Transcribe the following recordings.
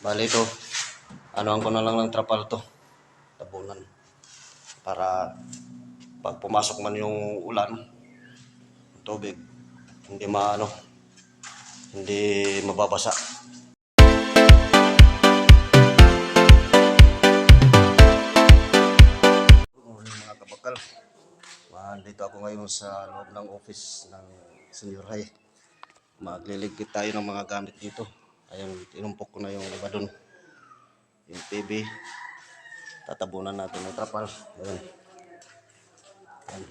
Bali ito, anuhan ko na lang ng trapal to, tabunan. Para pag pumasok man yung ulan, tubig, hindi hindi mababasa. Mga kabakal, dito ako ngayon sa loob ng office ng senior high. Magliligpit tayo ng mga gamit dito. Ayun, tinumpok ko na yung iba dun. Yung TV. Tatabunan natin ng trapal. Ayun. Ayun.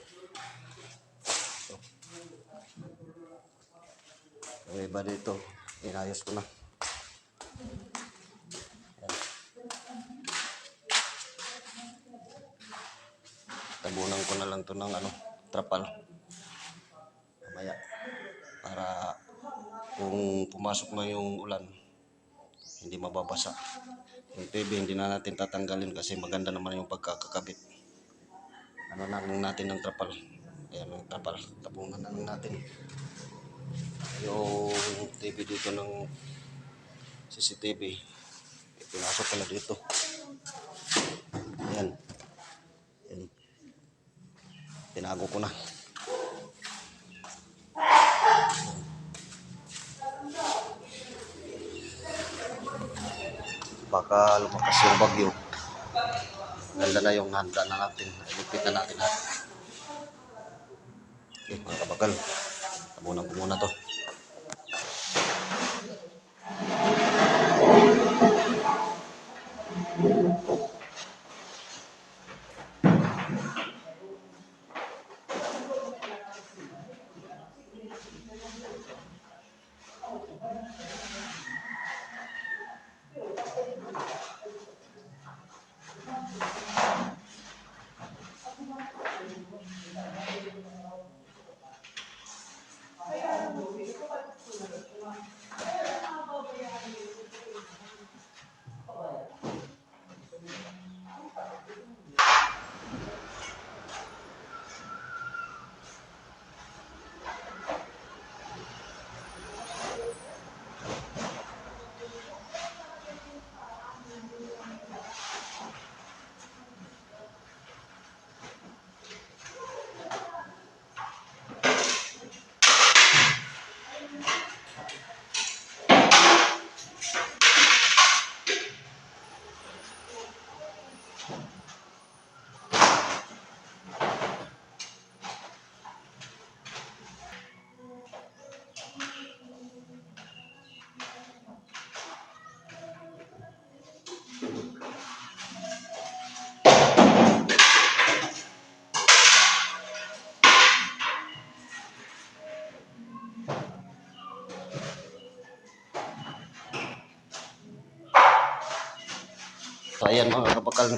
So, yung iba dito, inayos ko na. Ayun. Tabunan ko na lang to ng trapal. Mamaya. Para kung pumasok na yung ulan, hindi mababasa. Yung TV hindi na natin tatanggalin kasi maganda naman yung pagkakakabit. Ano na lang natin ng trapal. Ayan yung trapal. Tabunan na lang natin. Yung TV dito ng CCTV. Pinasok ko na dito. Ayan. Ayan. Tinago ko na. Baka lumakas yung bagyo. Ganda na yung handa na natin. Ilipit na natin lahat. Okay, mga kabakal. Tabunan ko muna to. So ayan mga kabakal,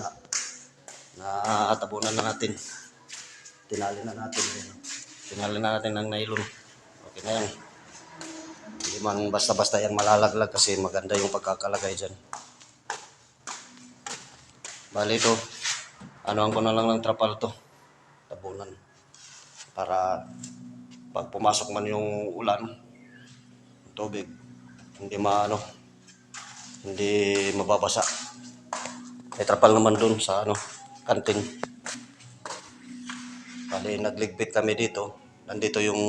tabunan na natin. Tinali na natin. Tinali na natin ng nylon. Okay na yan. Hindi man basta-basta yan malalaglag kasi maganda yung pagkakalagay dyan. Bali ito, anuhan ko na lang ng trapal to, tabunan. Para pag pumasok man yung ulan, tubig, hindi hindi mababasa. May trapal naman dun sa kanting. Bali nagligpit kami dito. Nandito yung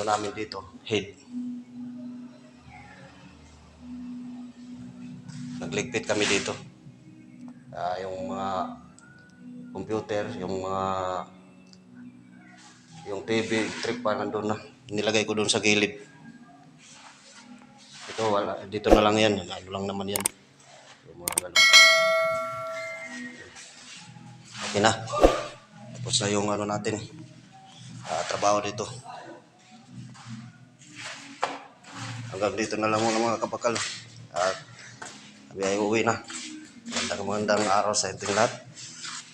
namin dito, head. Nagligpit kami dito. Yung mga computer, yung TV, trip pa nandun na. Nilagay ko dun sa gilid. Ito, wala. Dito na lang yan. Ano lang naman yan. Yung mga gano'n. Okay na. Tapos na yung natin. Trabaho dito. Hanggang dito na lang muna mga kabakal. At kami ay uwi na. Magandang araw sa ating lahat.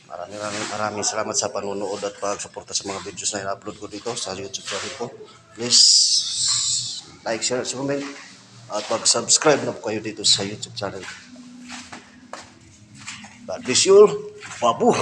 Maraming salamat sa panunood at pagsuporta sa mga videos na i-upload ko dito sa YouTube channel ko. Please like, share, comment. At mag-subscribe na po kayo dito sa YouTube channel. God bless you all. Babu!